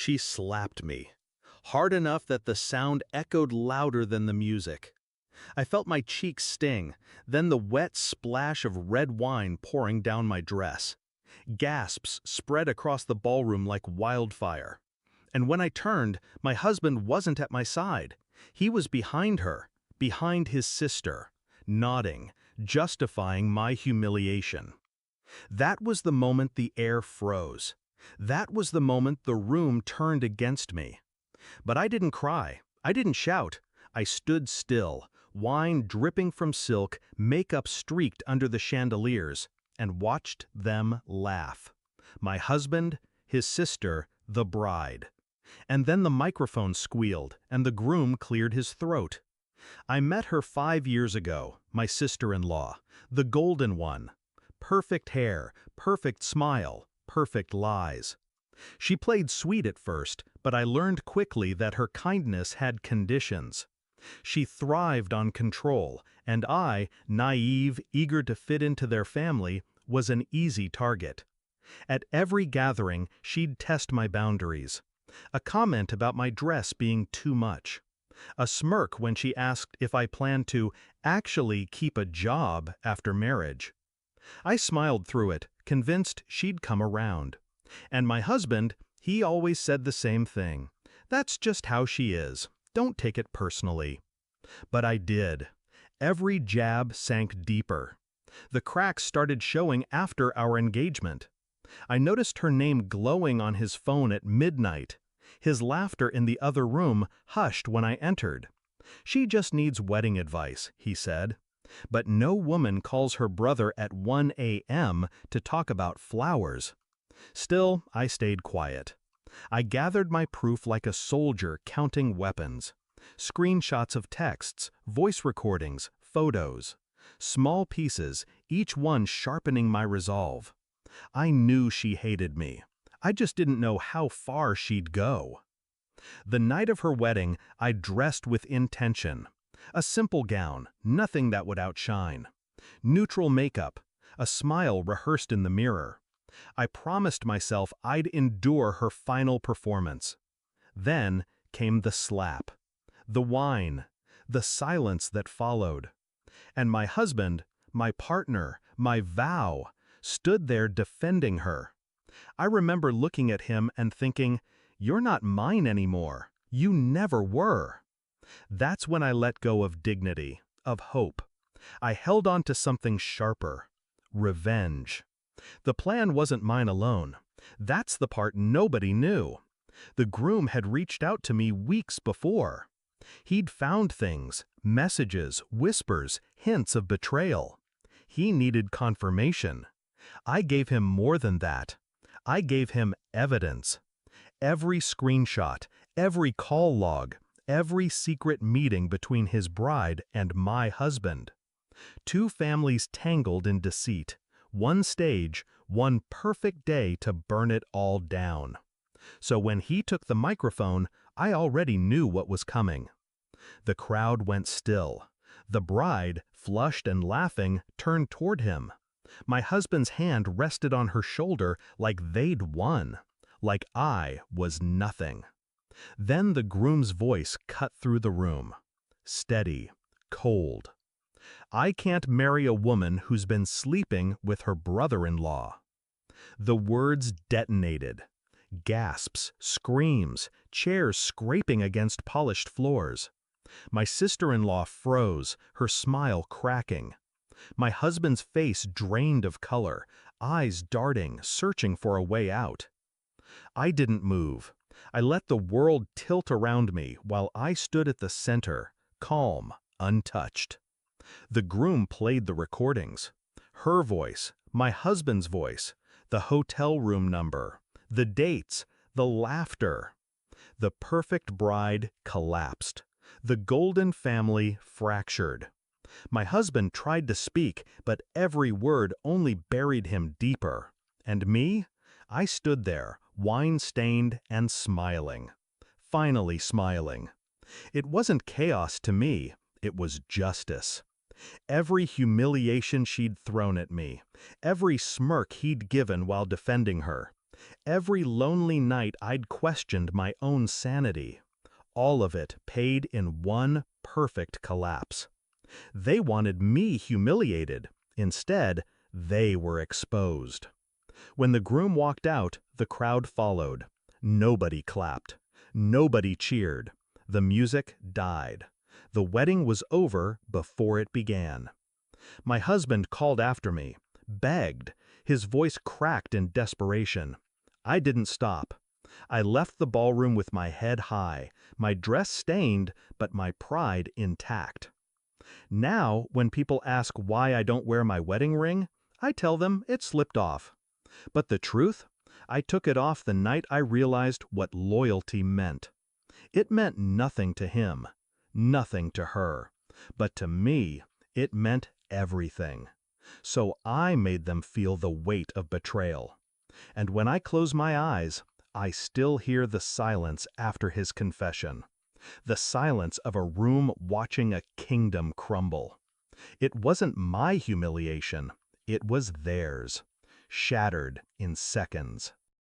She slapped me, hard enough that the sound echoed louder than the music. I felt my cheeks sting, then the wet splash of red wine pouring down my dress. Gasps spread across the ballroom like wildfire. And when I turned, my husband wasn't at my side. He was behind her, behind his sister, nodding, justifying my humiliation. That was the moment the air froze. That was the moment the room turned against me. But I didn't cry. I didn't shout. I stood still, wine dripping from silk, makeup streaked under the chandeliers, and watched them laugh. My husband, his sister, the bride. And then the microphone squealed, and the groom cleared his throat. I met her 5 years ago, my sister-in-law, the golden one. Perfect hair, perfect smile, perfect lies. She played sweet at first, but I learned quickly that her kindness had conditions. She thrived on control, and I, naive, eager to fit into their family, was an easy target. At every gathering, she'd test my boundaries. A comment about my dress being too much. A smirk when she asked if I planned to actually keep a job after marriage. I smiled through it, convinced she'd come around. And my husband, he always said the same thing. That's just how she is. Don't take it personally. But I did. Every jab sank deeper. The cracks started showing after our engagement. I noticed her name glowing on his phone at midnight. His laughter in the other room hushed when I entered. She just needs wedding advice, he said. But no woman calls her brother at 1 a.m. to talk about flowers. Still, I stayed quiet. I gathered my proof like a soldier counting weapons. Screenshots of texts, voice recordings, photos. Small pieces, each one sharpening my resolve. I knew she hated me. I just didn't know how far she'd go. The night of her wedding, I dressed with intention. A simple gown, nothing that would outshine. Neutral makeup, a smile rehearsed in the mirror. I promised myself I'd endure her final performance. Then came the slap, the whine, the silence that followed. And my husband, my partner, my vow, stood there defending her. I remember looking at him and thinking, "You're not mine anymore. You never were." That's when I let go of dignity, of hope. I held on to something sharper. Revenge. The plan wasn't mine alone. That's the part nobody knew. The groom had reached out to me weeks before. He'd found things, messages, whispers, hints of betrayal. He needed confirmation. I gave him more than that. I gave him evidence. Every screenshot, every call log, every secret meeting between his bride and my husband. Two families tangled in deceit. One stage, one perfect day to burn it all down. So when he took the microphone, I already knew what was coming. The crowd went still. The bride, flushed and laughing, turned toward him. My husband's hand rested on her shoulder like they'd won, like I was nothing. Then the groom's voice cut through the room. Steady, cold. "I can't marry a woman who's been sleeping with her brother-in-law." The words detonated. Gasps, screams, chairs scraping against polished floors. My sister-in-law froze, her smile cracking. My husband's face drained of color, eyes darting, searching for a way out. I didn't move. I let the world tilt around me while I stood at the center, calm, untouched. The groom played the recordings. Her voice, my husband's voice, the hotel room number, the dates, the laughter. The perfect bride collapsed. The golden family fractured. My husband tried to speak, but every word only buried him deeper. And me? I stood there, wine-stained and smiling. Finally smiling. It wasn't chaos to me, it was justice. Every humiliation she'd thrown at me, every smirk he'd given while defending her, Every lonely night I'd questioned my own sanity. All of it paid in one perfect collapse. They wanted me humiliated. Instead, they were exposed. When the groom walked out, the crowd followed. Nobody clapped. Nobody cheered. The music died. The wedding was over before it began. My husband called after me, begged. His voice cracked in desperation. I didn't stop. I left the ballroom with my head high, my dress stained, but my pride intact. Now, when people ask why I don't wear my wedding ring, I tell them it slipped off. But the truth? I took it off the night I realized what loyalty meant. It meant nothing to him, nothing to her, but to me, it meant everything. So I made them feel the weight of betrayal. And when I close my eyes, I still hear the silence after his confession. The silence of a room watching a kingdom crumble. It wasn't my humiliation, it was theirs, shattered in seconds.